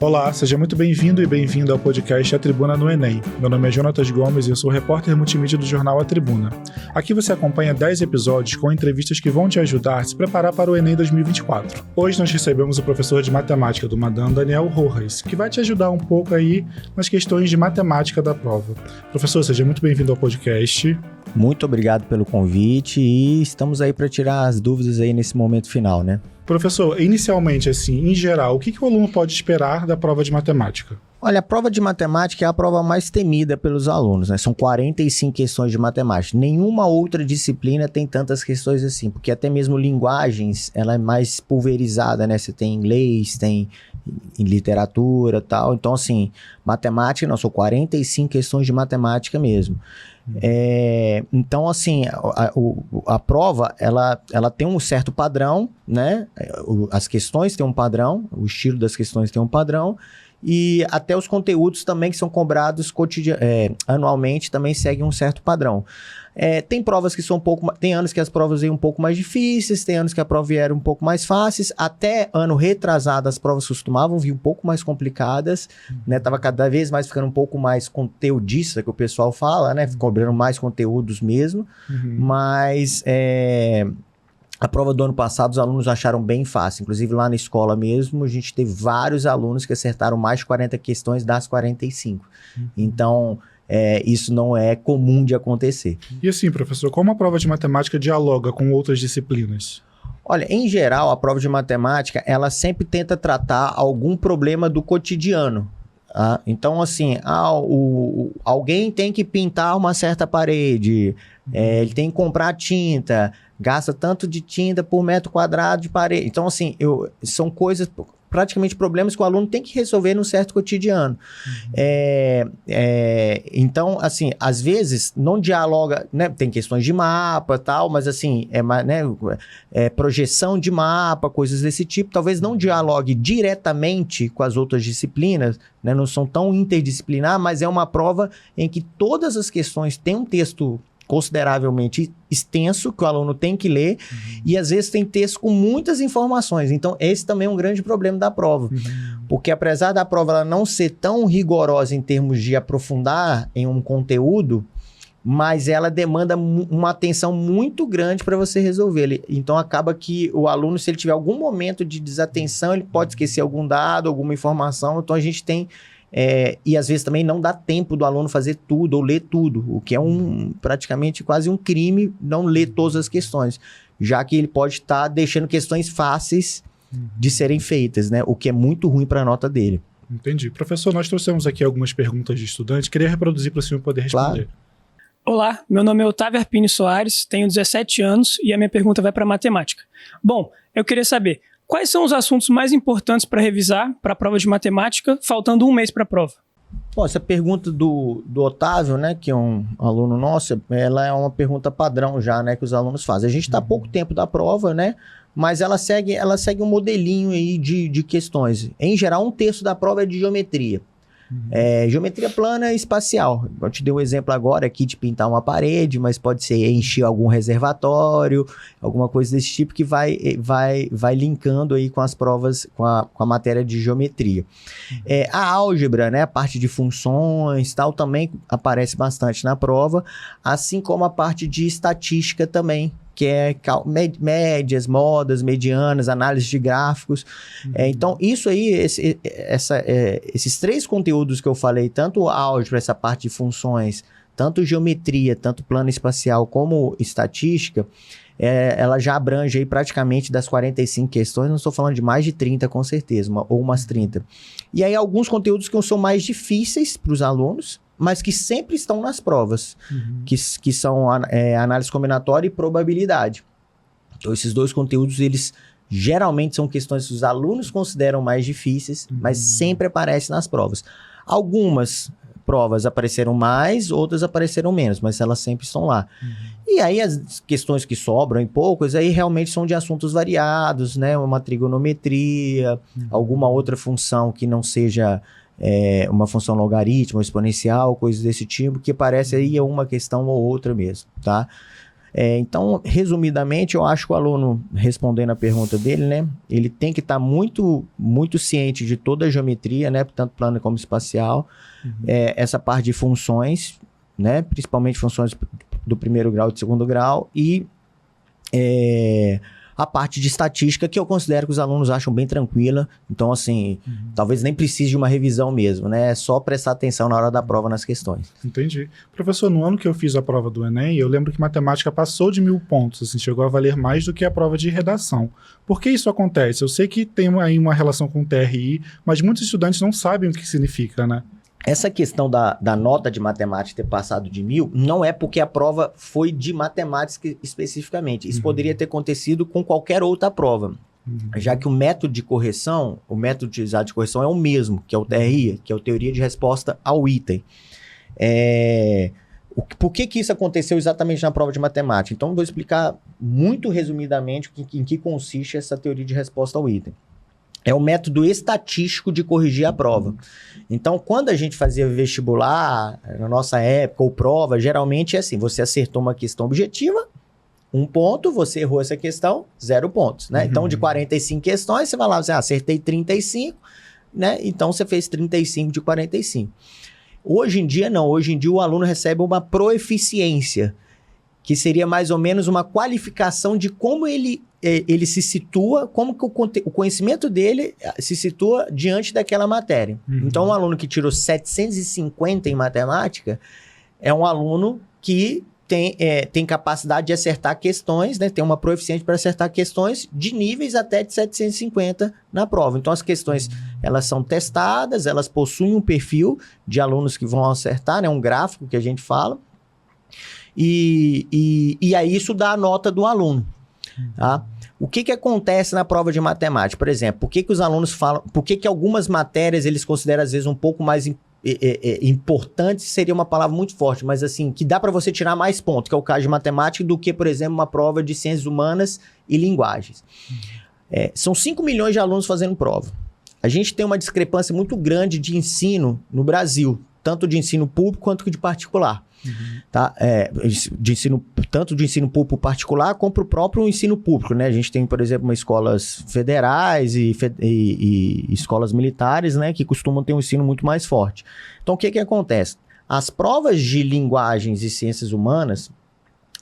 Olá, seja muito bem-vindo e bem-vinda ao podcast A Tribuna no Enem. Meu nome é Jonatas Gomes e eu sou repórter multimídia do jornal A Tribuna. Aqui você acompanha 10 episódios com entrevistas que vão te ajudar a se preparar para o Enem 2024. Hoje nós recebemos o professor de matemática do Madam, Daniel Rojas, que vai te ajudar um pouco aí nas questões de matemática da prova. Professor, seja muito bem-vindo ao podcast. Muito obrigado pelo convite e estamos aí para tirar as dúvidas aí nesse momento final, né? Professor, inicialmente, assim, em geral, o que o aluno pode esperar da prova de matemática? Olha, a prova de matemática é a prova mais temida pelos alunos, né? São 45 questões de matemática. Nenhuma outra disciplina tem tantas questões assim, porque até mesmo linguagens, ela é mais pulverizada, né? Você tem inglês, tem em literatura e tal. Então, assim, matemática, não, são 45 questões de matemática mesmo. Então, assim, a prova, ela tem um certo padrão, né? As questões têm um padrão, o estilo das questões tem um padrão, e até os conteúdos também que são cobrados anualmente também seguem um certo padrão. Tem provas que são tem anos que as provas vêm um pouco mais difíceis, tem anos que a prova vieram um pouco mais fáceis, até ano retrasado as provas costumavam vir um pouco mais complicadas, né? Tava cada vez mais ficando um pouco mais conteudista, que o pessoal fala, né? Cobrando mais conteúdos mesmo, mas a prova do ano passado os alunos acharam bem fácil, inclusive lá na escola mesmo a gente teve vários alunos que acertaram mais de 40 questões das 45. Então, isso não é comum de acontecer. E assim, professor, como a prova de matemática dialoga com outras disciplinas? Olha, em geral, a prova de matemática, ela sempre tenta tratar algum problema do cotidiano. Tá? Então, assim, alguém tem que pintar uma certa parede, ele tem que comprar tinta, gasta tanto de tinta por metro quadrado de parede. Então, assim, são coisas, praticamente problemas que o aluno tem que resolver no certo cotidiano. Então, assim, às vezes não dialoga, né? Tem questões de mapa e tal, mas assim, projeção de mapa, coisas desse tipo, talvez não dialogue diretamente com as outras disciplinas, né? Não são tão interdisciplinar, mas é uma prova em que todas as questões têm um texto consideravelmente extenso, que o aluno tem que ler, e às vezes tem texto com muitas informações. Então, esse também é um grande problema da prova. Porque apesar da prova ela não ser tão rigorosa em termos de aprofundar em um conteúdo, mas ela demanda uma atenção muito grande para você resolver. Então, acaba que o aluno, se ele tiver algum momento de desatenção, ele pode esquecer algum dado, alguma informação. Então, a gente tem... e às vezes também não dá tempo do aluno fazer tudo ou ler tudo, o que é praticamente quase um crime não ler todas as questões, já que ele pode estar deixando questões fáceis de serem feitas, né? O que é muito ruim para a nota dele. Entendi. Professor, nós trouxemos aqui algumas perguntas de estudante, queria reproduzir para o senhor poder responder. Claro. Olá, meu nome é Otávio Arpini Soares, tenho 17 anos e a minha pergunta vai para matemática. Bom, eu queria saber, quais são os assuntos mais importantes para revisar para a prova de matemática, faltando um mês para a prova? Bom, essa pergunta do Otávio, né, que é um aluno nosso, ela é uma pergunta padrão já, né, que os alunos fazem. A gente está há pouco tempo da prova, né, mas ela segue um modelinho aí de questões. Em geral, um terço da prova é de geometria. Geometria plana e espacial. Eu te dei um exemplo agora aqui de pintar uma parede, mas pode ser encher algum reservatório, alguma coisa desse tipo que vai linkando aí com as provas, com a matéria de geometria. A álgebra, né, a parte de funções, tal, também aparece bastante na prova, assim como a parte de estatística também, que é médias, modas, medianas, análise de gráficos. Então, isso aí, esses três conteúdos que eu falei, tanto álgebra, essa parte de funções, tanto geometria, tanto plano espacial, como estatística, ela já abrange aí praticamente das 45 questões, não estou falando de mais de 30 com certeza, ou umas 30. E aí alguns conteúdos que são mais difíceis para os alunos, mas que sempre estão nas provas, que são análise combinatória e probabilidade. Então, esses dois conteúdos, eles geralmente são questões que os alunos consideram mais difíceis, mas sempre aparecem nas provas. Algumas provas apareceram mais, outras apareceram menos, mas elas sempre estão lá. E aí as questões que sobram em poucos, aí realmente são de assuntos variados, né? Uma trigonometria, alguma outra função que não seja uma função logarítmica, exponencial, coisas desse tipo, que parece aí uma questão ou outra mesmo, tá? Então, resumidamente, eu acho que o aluno, respondendo a pergunta dele, né, ele tem que estar muito, muito ciente de toda a geometria, né, tanto plana como espacial, essa parte de funções, né, principalmente funções do primeiro grau e do segundo grau, e a parte de estatística, que eu considero que os alunos acham bem tranquila. Então, assim, talvez nem precise de uma revisão mesmo, né? É só prestar atenção na hora da prova nas questões. Entendi. Professor, no ano que eu fiz a prova do Enem, eu lembro que matemática passou de 1.000 pontos, assim, chegou a valer mais do que a prova de redação. Por que isso acontece? Eu sei que tem aí uma relação com o TRI, mas muitos estudantes não sabem o que significa, né? Essa questão da nota de matemática ter passado de 1.000 não é porque a prova foi de matemática especificamente. Isso poderia ter acontecido com qualquer outra prova, já que o método de correção, o método utilizado de correção é o mesmo, que é o TRI, que é a teoria de resposta ao item. Por que isso aconteceu exatamente na prova de matemática? Então, vou explicar muito resumidamente em que consiste essa teoria de resposta ao item. É o método estatístico de corrigir a prova. Então, quando a gente fazia vestibular, na nossa época, ou prova, geralmente é assim, você acertou uma questão objetiva, 1 ponto, você errou essa questão, 0 pontos, né? Então, de 45 questões, você vai lá, você acertei 35, né? Então, você fez 35 de 45. Hoje em dia, não. Hoje em dia, o aluno recebe uma proeficiência, que seria mais ou menos uma qualificação de como ele se situa, como que o conhecimento dele se situa diante daquela matéria. Então, um aluno que tirou 750 em matemática é um aluno que tem capacidade de acertar questões, né? Tem uma proficiente para acertar questões de níveis até de 750 na prova. Então, as questões, elas são testadas, elas possuem um perfil de alunos que vão acertar, né? Um gráfico que a gente fala. E aí isso dá a nota do aluno. Tá? O que acontece na prova de matemática? Por exemplo, por que os alunos falam... Por que algumas matérias eles consideram, às vezes, um pouco mais importantes, seria uma palavra muito forte, mas assim, que dá para você tirar mais pontos, que é o caso de matemática, do que, por exemplo, uma prova de ciências humanas e linguagens. São 5 milhões de alunos fazendo prova. A gente tem uma discrepância muito grande de ensino no Brasil, tanto de ensino público quanto de particular. Tá? Tanto de ensino público particular como para o próprio ensino público, né? A gente tem, por exemplo, escolas federais e escolas militares, né? Que costumam ter um ensino muito mais forte. Então, o que acontece? As provas de linguagens e ciências humanas,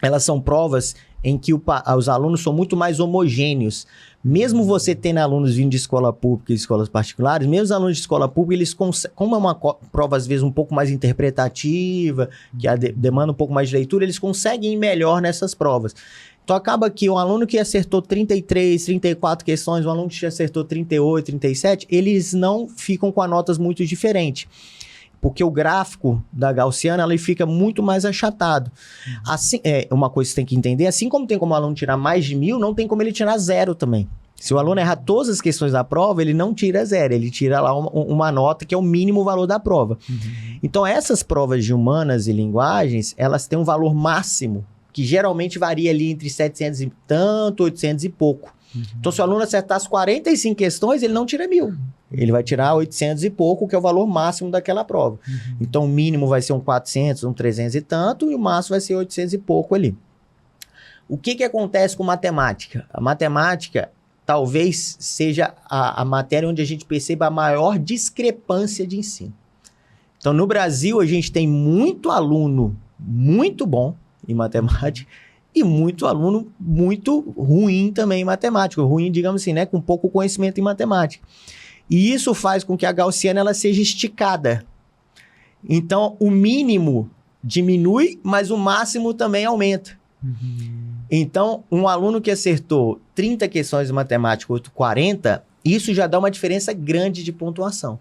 elas são provas em que os alunos são muito mais homogêneos. Mesmo você tendo alunos vindo de escola pública e escolas particulares, mesmo os alunos de escola pública, eles como é uma prova às vezes um pouco mais interpretativa, que demanda um pouco mais de leitura, eles conseguem ir melhor nessas provas. Então acaba que um aluno que acertou 33, 34 questões, um aluno que acertou 38, 37, eles não ficam com notas muito diferentes. Porque o gráfico da gaussiana, ele fica muito mais achatado. Assim, uma coisa que você tem que entender, assim como tem como o aluno tirar mais de 1.000, não tem como ele tirar 0 também. Se o aluno errar todas as questões da prova, ele não tira 0, ele tira lá uma nota que é o mínimo valor da prova. Então, essas provas de humanas e linguagens, elas têm um valor máximo, que geralmente varia ali entre 700 e tanto, 800 e pouco. Então, se o aluno acertar as 45 questões, ele não tira 1.000. Ele vai tirar 800 e pouco, que é o valor máximo daquela prova. Então, o mínimo vai ser um 400, um 300 e tanto, e o máximo vai ser 800 e pouco ali. O que acontece com matemática? A matemática talvez seja a matéria onde a gente perceba a maior discrepância de ensino. Então, no Brasil, a gente tem muito aluno muito bom em matemática e muito aluno muito ruim também em matemática. Ruim, digamos assim, né? Com pouco conhecimento em matemática. E isso faz com que a gaussiana ela seja esticada. Então, o mínimo diminui, mas o máximo também aumenta. Então, um aluno que acertou 30 questões de matemática, outro 40, isso já dá uma diferença grande de pontuação.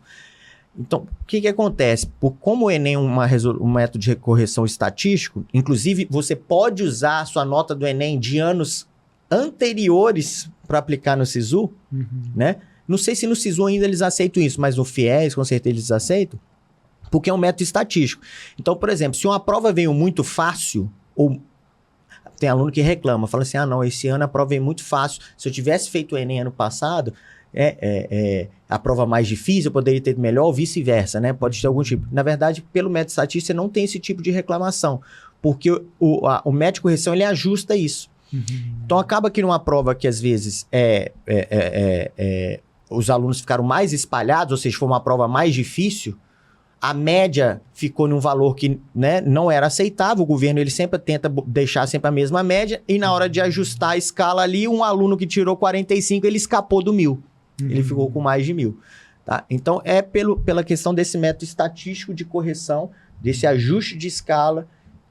Então, o que acontece? Como o Enem é um método de correção estatístico, inclusive você pode usar a sua nota do Enem de anos anteriores para aplicar no SISU, né? Não sei se no SISU ainda eles aceitam isso, mas no FIES, com certeza eles aceitam, porque é um método estatístico. Então, por exemplo, se uma prova veio muito fácil, ou tem aluno que reclama, fala assim, não, esse ano a prova veio muito fácil, se eu tivesse feito o Enem ano passado, a prova mais difícil, eu poderia ter melhor, ou vice-versa, né? Pode ter algum tipo. Na verdade, pelo método estatístico, você não tem esse tipo de reclamação, porque o método de correção ele ajusta isso. Então acaba que numa prova que às vezes os alunos ficaram mais espalhados, ou seja, foi uma prova mais difícil, a média ficou num valor que, né, não era aceitável. O governo ele sempre tenta deixar sempre a mesma média, e na hora de ajustar a escala ali, um aluno que tirou 45, ele escapou do 1.000. Ele ficou com mais de 1.000. Tá? Então é pela questão desse método estatístico de correção, desse ajuste de escala,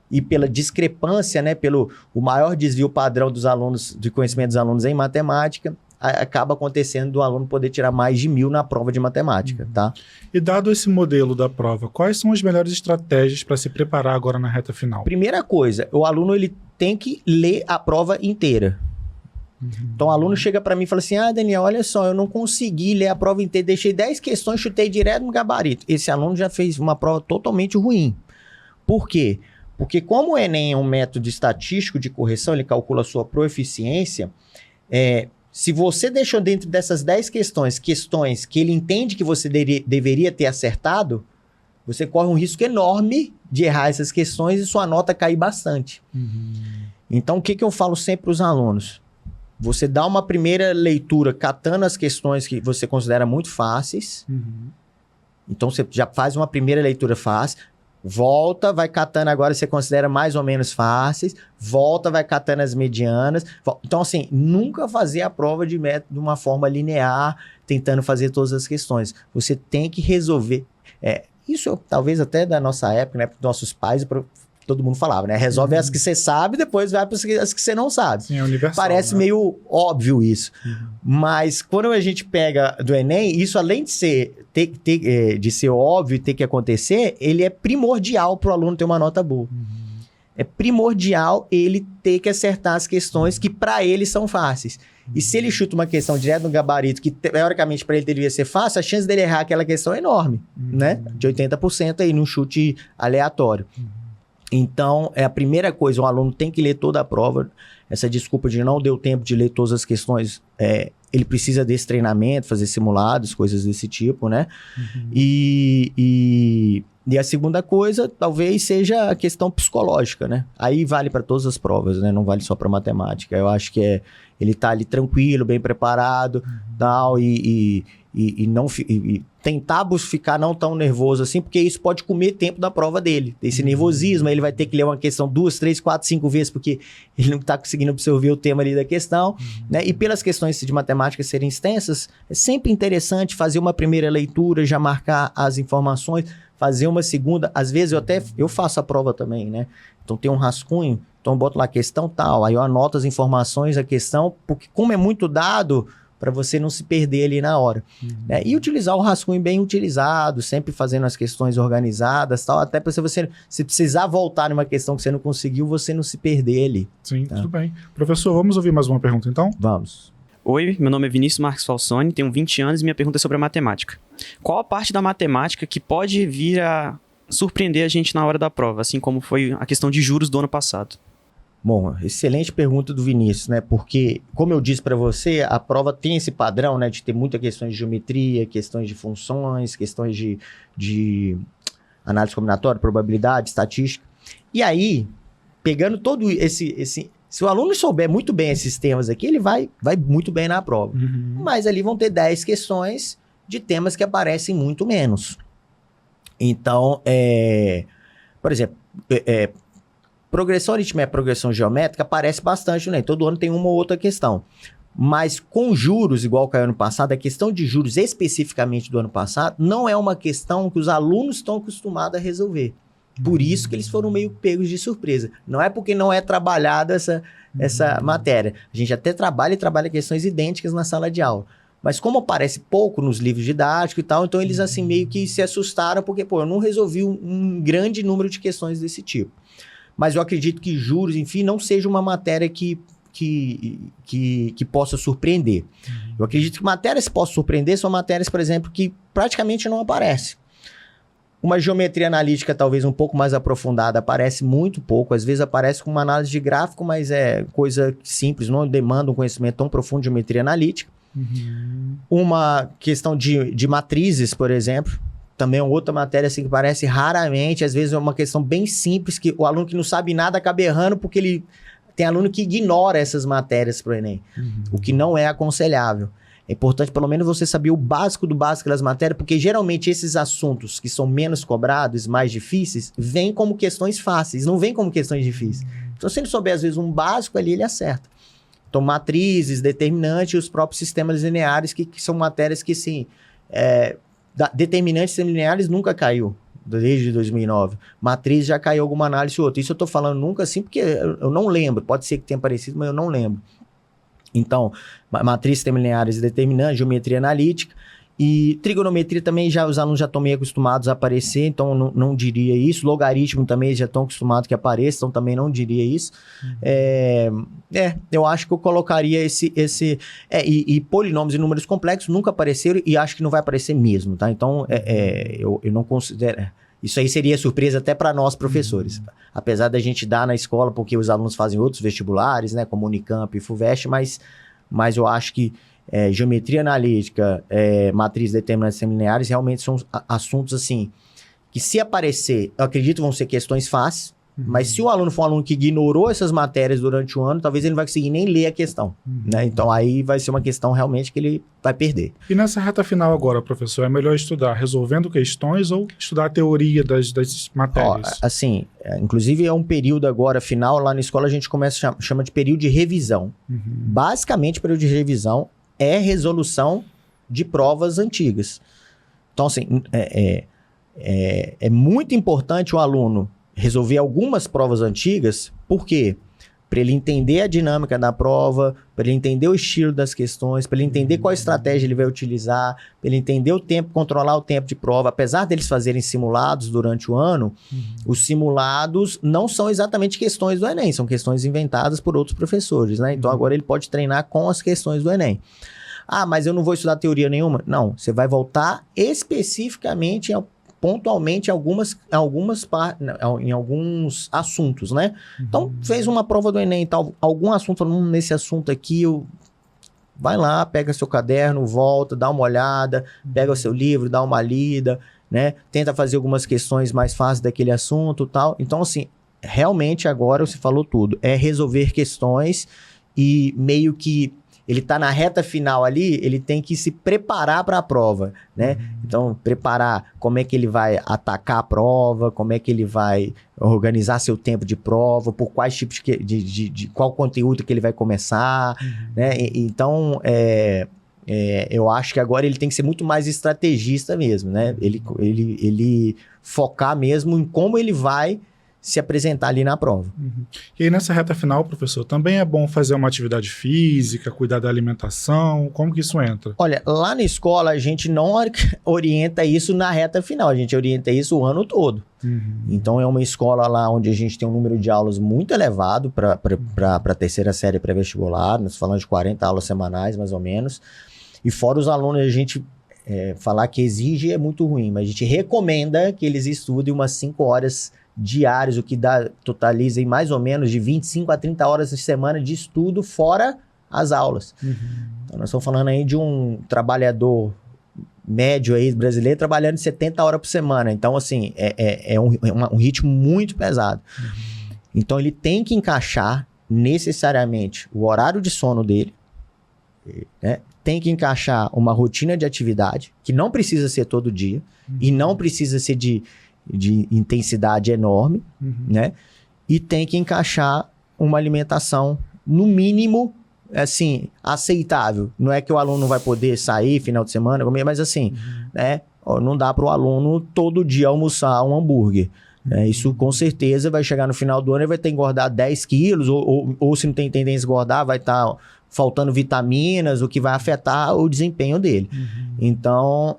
e pela discrepância, né, pelo o maior desvio padrão dos alunos, de conhecimento dos alunos em matemática, acaba acontecendo do aluno poder tirar mais de 1.000 na prova de matemática, tá? E dado esse modelo da prova, quais são as melhores estratégias para se preparar agora na reta final? Primeira coisa, o aluno ele tem que ler a prova inteira. Então o aluno chega para mim e fala assim: Daniel, olha só, eu não consegui ler a prova inteira, deixei 10 questões, chutei direto no gabarito. Esse aluno já fez uma prova totalmente ruim. Por quê? Porque como o Enem é um método estatístico de correção, ele calcula a sua proeficiência, se você deixou dentro dessas 10 questões que ele entende que você deveria ter acertado, você corre um risco enorme de errar essas questões e sua nota cair bastante. Então, o que eu falo sempre para os alunos? Você dá uma primeira leitura catando as questões que você considera muito fáceis. Então, você já faz uma primeira leitura fácil. Volta, vai catando agora, você considera mais ou menos fáceis. Volta, vai catando as medianas. Então, assim, nunca fazer a prova de método de uma forma linear, tentando fazer todas as questões. Você tem que resolver. Isso talvez até da nossa época, né? Para nossos pais, todo mundo falava, né? Resolve as que você sabe, depois vai para as que você não sabe. Sim, é universal. Parece meio óbvio isso. Mas quando a gente pega do Enem, isso além de ser óbvio e ter que acontecer, ele é primordial para o aluno ter uma nota boa. É primordial ele ter que acertar as questões que para ele são fáceis. E se ele chuta uma questão direto no gabarito, que teoricamente para ele deveria ser fácil, a chance dele errar aquela questão é enorme, né? De 80% aí num chute aleatório. Então, a primeira coisa, o aluno tem que ler toda a prova. Essa desculpa de não deu tempo de ler todas as questões, ele precisa desse treinamento, fazer simulados, coisas desse tipo, né? E a segunda coisa, talvez seja a questão psicológica, né? Aí vale para todas as provas, né? Não vale só para matemática. Eu acho que ele tá ali tranquilo, bem preparado, tal, e tentar ficar não tão nervoso assim, porque isso pode comer tempo da prova dele. Esse nervosismo, ele vai ter que ler uma questão 2, 3, 4, 5 vezes, porque ele não está conseguindo absorver o tema ali da questão, né? E pelas questões de matemática serem extensas, é sempre interessante fazer uma primeira leitura, já marcar as informações, fazer uma segunda. Às vezes eu faço a prova também, né? Então tem um rascunho, então eu boto lá a questão tal, aí eu anoto as informações da questão, porque como é muito dado, para você não se perder ali na hora. Né? E utilizar o rascunho bem utilizado, sempre fazendo as questões organizadas, tal, até para você, se precisar voltar numa questão que você não conseguiu, você não se perder ali. Sim, tá? Tudo bem. Professor, vamos ouvir mais uma pergunta, então? Vamos. Oi, meu nome é Vinícius Marques Falsoni, tenho 20 anos e minha pergunta é sobre a matemática. Qual a parte da matemática que pode vir a surpreender a gente na hora da prova, assim como foi a questão de juros do ano passado? Bom, excelente pergunta do Vinícius, né? Porque, como eu disse para você, a prova tem esse padrão, né? De ter muitas questões de geometria, questões de funções, questões de análise combinatória, probabilidade, estatística. E aí, pegando todo esse se o aluno souber muito bem esses temas aqui, ele vai muito bem na prova. Mas ali vão ter 10 questões de temas que aparecem muito menos. Então, por exemplo, progressão aritmética, progressão geométrica aparece bastante, né? Todo ano tem uma ou outra questão. Mas com juros, igual caiu ano passado, a questão de juros especificamente do ano passado não é uma questão que os alunos estão acostumados a resolver. Por isso que eles foram meio pegos de surpresa. Não é porque não é trabalhada essa matéria. A gente até trabalha questões idênticas na sala de aula. Mas como aparece pouco nos livros didáticos e tal, então eles assim meio que se assustaram porque, eu não resolvi um grande número de questões desse tipo. Mas eu acredito que juros, enfim, não seja uma matéria que possa surpreender. Eu acredito que matérias que possam surpreender são matérias, por exemplo, que praticamente não aparecem. Uma geometria analítica talvez um pouco mais aprofundada aparece muito pouco. Às vezes aparece com uma análise de gráfico, mas é coisa simples, não demanda um conhecimento tão profundo de geometria analítica. Uma questão de matrizes, por exemplo, também é outra matéria assim que parece raramente, às vezes é uma questão bem simples, que o aluno que não sabe nada acaba errando porque ele... Tem aluno que ignora essas matérias para o Enem, o que não é aconselhável. É importante pelo menos você saber o básico do básico das matérias, porque geralmente esses assuntos que são menos cobrados, mais difíceis, vêm como questões fáceis, não vêm como questões difíceis. Então se ele souber às vezes um básico ali, ele acerta. Então matrizes, determinantes e os próprios sistemas lineares, que são matérias que sim, determinantes e lineares nunca caiu. Desde 2009. Matriz já caiu alguma análise ou outra. Isso eu tô falando nunca assim, porque eu não lembro. Pode ser que tenha aparecido, mas eu não lembro. Então, matriz, sistemas lineares e determinantes, geometria analítica. E trigonometria também, os alunos já estão meio acostumados a aparecer, então não diria isso. Logaritmo também já estão acostumados que apareça, então também não diria isso. Eu acho que eu colocaria e polinômios e números complexos nunca apareceram e acho que não vai aparecer mesmo, tá? Então, eu não considero... Isso aí seria surpresa até para nós, professores. Apesar da gente dar na escola, porque os alunos fazem outros vestibulares, né? Como Unicamp e FUVEST, mas eu acho que geometria analítica, matriz, determinantes lineares, realmente são assuntos assim, que se aparecer, eu acredito vão ser questões fáceis, mas se o aluno for um aluno que ignorou essas matérias durante o ano, talvez ele não vai conseguir nem ler a questão, né? Então aí vai ser uma questão realmente que ele vai perder. E nessa reta final agora, professor, é melhor estudar resolvendo questões ou estudar a teoria das matérias? Inclusive é um período agora final, lá na escola a gente chama de período de revisão. Basicamente, período de revisão é resolução de provas antigas. Então, assim, é muito importante o aluno resolver algumas provas antigas, por quê? Para ele entender a dinâmica da prova, para ele entender o estilo das questões, para ele entender qual estratégia ele vai utilizar, para ele entender o tempo, controlar o tempo de prova. Apesar deles fazerem simulados durante o ano, os simulados não são exatamente questões do Enem, são questões inventadas por outros professores, né? Então agora ele pode treinar com as questões do Enem. Ah, mas eu não vou estudar teoria nenhuma? Não, você vai voltar especificamente pontualmente em alguns assuntos, né? Então, fez uma prova do Enem e tal, algum assunto, nesse assunto aqui, vai lá, pega seu caderno, volta, dá uma olhada, pega o seu livro, dá uma lida, né? Tenta fazer algumas questões mais fáceis daquele assunto e tal. Então, assim, realmente agora você falou tudo, é resolver questões e meio que ele está na reta final ali, ele tem que se preparar para a prova, né? Então, preparar como é que ele vai atacar a prova, como é que ele vai organizar seu tempo de prova, por quais tipos de qual conteúdo que ele vai começar, né? Então, eu acho que agora ele tem que ser muito mais estrategista mesmo, né? Ele focar mesmo em como ele vai se apresentar ali na prova. E aí nessa reta final, professor, também é bom fazer uma atividade física, cuidar da alimentação, como que isso entra? Olha, lá na escola a gente não orienta isso na reta final, a gente orienta isso o ano todo. Então é uma escola lá onde a gente tem um número de aulas muito elevado para a terceira série pré-vestibular, nós falamos de 40 aulas semanais mais ou menos, e fora os alunos a gente falar que exige é muito ruim, mas a gente recomenda que eles estudem umas 5 horas diários, o que totaliza em mais ou menos de 25 a 30 horas de semana de estudo fora as aulas. Então nós estamos falando aí de um trabalhador médio aí brasileiro trabalhando 70 horas por semana. Então assim, é um ritmo muito pesado. Então ele tem que encaixar necessariamente o horário de sono dele, né? Tem que encaixar uma rotina de atividade, que não precisa ser todo dia, e não precisa ser de intensidade enorme, né? E tem que encaixar uma alimentação, no mínimo, assim, aceitável. Não é que o aluno não vai poder sair final de semana, comer, mas assim, né? Não dá para o aluno todo dia almoçar um hambúrguer. Isso com certeza vai chegar no final do ano e vai ter que engordar 10 quilos, ou se não tem tendência a engordar, vai estar faltando vitaminas, o que vai afetar o desempenho dele. Então,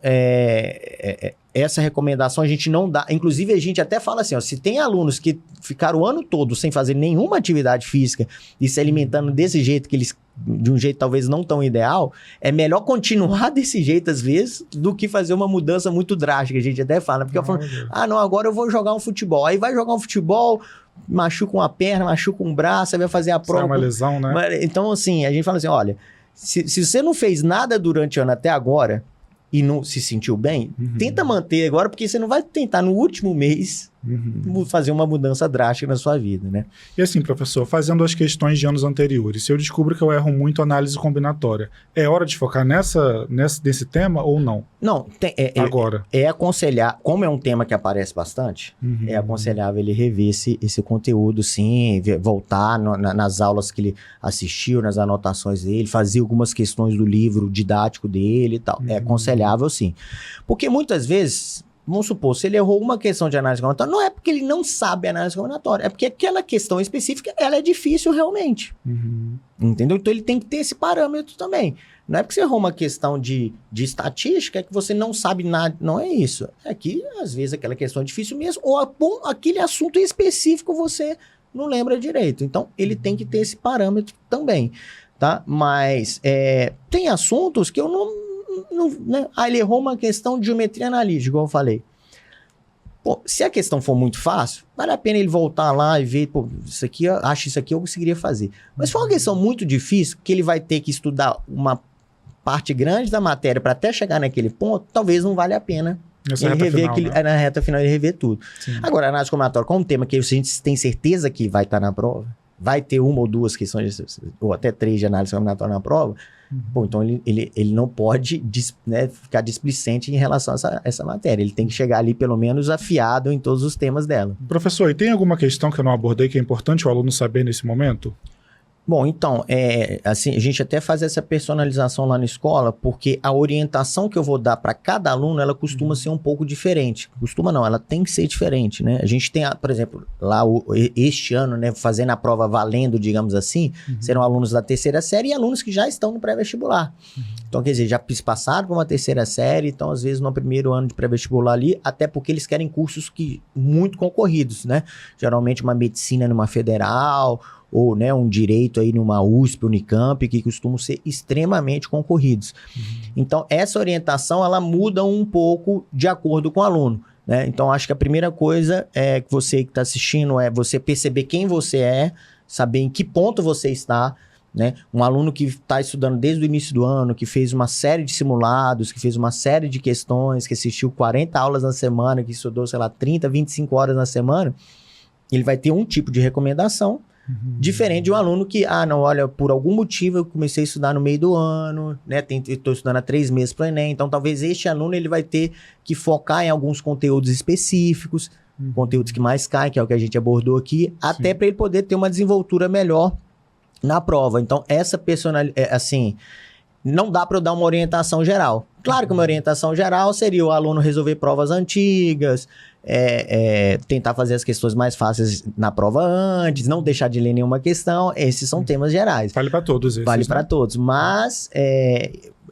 essa recomendação a gente não dá. Inclusive, a gente até fala assim, ó, se tem alunos que ficaram o ano todo sem fazer nenhuma atividade física e se alimentando desse jeito, de um jeito talvez não tão ideal, é melhor continuar desse jeito às vezes do que fazer uma mudança muito drástica. A gente até fala, porque eu falo, não, agora eu vou jogar um futebol. Aí vai jogar um futebol, machuca uma perna, machuca um braço, aí vai fazer a prova. É uma lesão, né? Então, assim, a gente fala assim, olha, se você não fez nada durante o ano até agora, e não se sentiu bem, tenta manter agora, porque você não vai tentar no último mês fazer uma mudança drástica na sua vida, né? E assim, professor, fazendo as questões de anos anteriores, se eu descubro que eu erro muito análise combinatória, é hora de focar nesse tema ou não? Não, Agora. É aconselhar, como é um tema que aparece bastante, é aconselhável ele rever esse conteúdo, sim, voltar nas aulas que ele assistiu, nas anotações dele, fazer algumas questões do livro didático dele e tal. É aconselhável, sim. Porque muitas vezes, vamos supor, se ele errou uma questão de análise combinatória, não é porque ele não sabe análise combinatória, é porque aquela questão específica, ela é difícil realmente. Entendeu? Então ele tem que ter esse parâmetro também. Não é porque você errou uma questão de estatística que você não sabe nada. Não é isso. É que, às vezes, aquela questão é difícil mesmo, ou aquele assunto específico você não lembra direito. Então, ele tem que ter esse parâmetro também, tá? Mas tem assuntos que eu não né? Ele errou uma questão de geometria analítica, igual eu falei. Pô, se a questão for muito fácil, vale a pena ele voltar lá e ver, pô, isso aqui eu conseguiria fazer. Mas se for uma questão muito difícil, que ele vai ter que estudar uma parte grande da matéria para até chegar naquele ponto, talvez não valha a pena ele rever final, né? Na reta final ele rever tudo. Sim. Agora, a análise combinatória, como um tema que a gente tem certeza que vai estar na prova, vai ter uma ou duas questões, ou até 3 de análise combinatória na prova, pô, então ele não pode ficar displicente em relação a essa matéria. Ele tem que chegar ali, pelo menos, afiado em todos os temas dela. Professor, e tem alguma questão que eu não abordei que é importante o aluno saber nesse momento? Bom, então, assim, a gente até faz essa personalização lá na escola, porque a orientação que eu vou dar para cada aluno, ela costuma ser um pouco diferente. Costuma não, ela tem que ser diferente, né? A gente tem, por exemplo, lá este ano, né, fazendo a prova valendo, digamos assim, serão alunos da terceira série e alunos que já estão no pré-vestibular. Então, quer dizer, já passaram por uma terceira série, então, às vezes, no primeiro ano de pré-vestibular ali, até porque eles querem cursos muito concorridos, né? Geralmente uma medicina numa federal, ou, né, um direito aí numa USP, Unicamp, que costumam ser extremamente concorridos. Então, essa orientação, ela muda um pouco de acordo com o aluno, né? Então, acho que a primeira coisa que você que está assistindo é você perceber quem você é, saber em que ponto você está, né? Um aluno que está estudando desde o início do ano, que fez uma série de simulados, que fez uma série de questões, que assistiu 40 aulas na semana, que estudou, sei lá, 30, 25 horas na semana, ele vai ter um tipo de recomendação, diferente de um aluno que, não, olha, por algum motivo eu comecei a estudar no meio do ano, né, estou estudando há 3 meses para o Enem, então talvez este aluno ele vai ter que focar em alguns conteúdos específicos, conteúdos que mais caem, que é o que a gente abordou aqui, até para ele poder ter uma desenvoltura melhor na prova. Então, essa personalidade, assim, não dá para eu dar uma orientação geral. Claro que uma orientação geral seria o aluno resolver provas antigas, tentar fazer as questões mais fáceis na prova antes, não deixar de ler nenhuma questão. Esses são temas gerais. Vale para todos esses. Vale para todos. Mas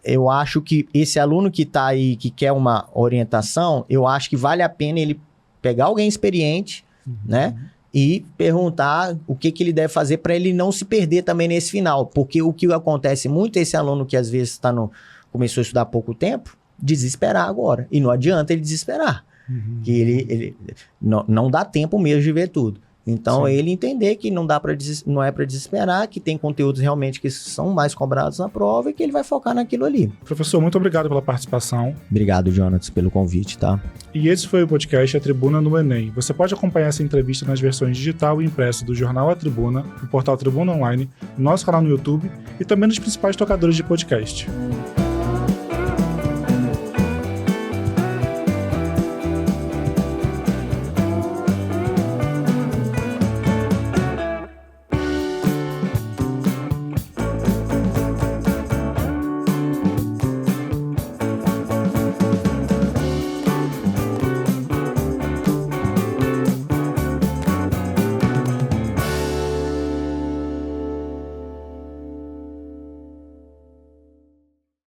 eu acho que esse aluno que está aí, que quer uma orientação, eu acho que vale a pena ele pegar alguém experiente, né? E perguntar o que ele deve fazer para ele não se perder também nesse final. Porque o que acontece muito é esse aluno que às vezes começou a estudar há pouco tempo, desesperar agora. E não adianta ele desesperar. Que ele não dá tempo mesmo de ver tudo. Então, ele entender que não é para desesperar, que tem conteúdos realmente que são mais cobrados na prova e que ele vai focar naquilo ali. Professor, muito obrigado pela participação. Obrigado, Jonatas, pelo convite, tá? E esse foi o podcast A Tribuna no Enem. Você pode acompanhar essa entrevista nas versões digital e impressa do jornal A Tribuna, no portal Tribuna Online, no nosso canal no YouTube e também nos principais tocadores de podcast.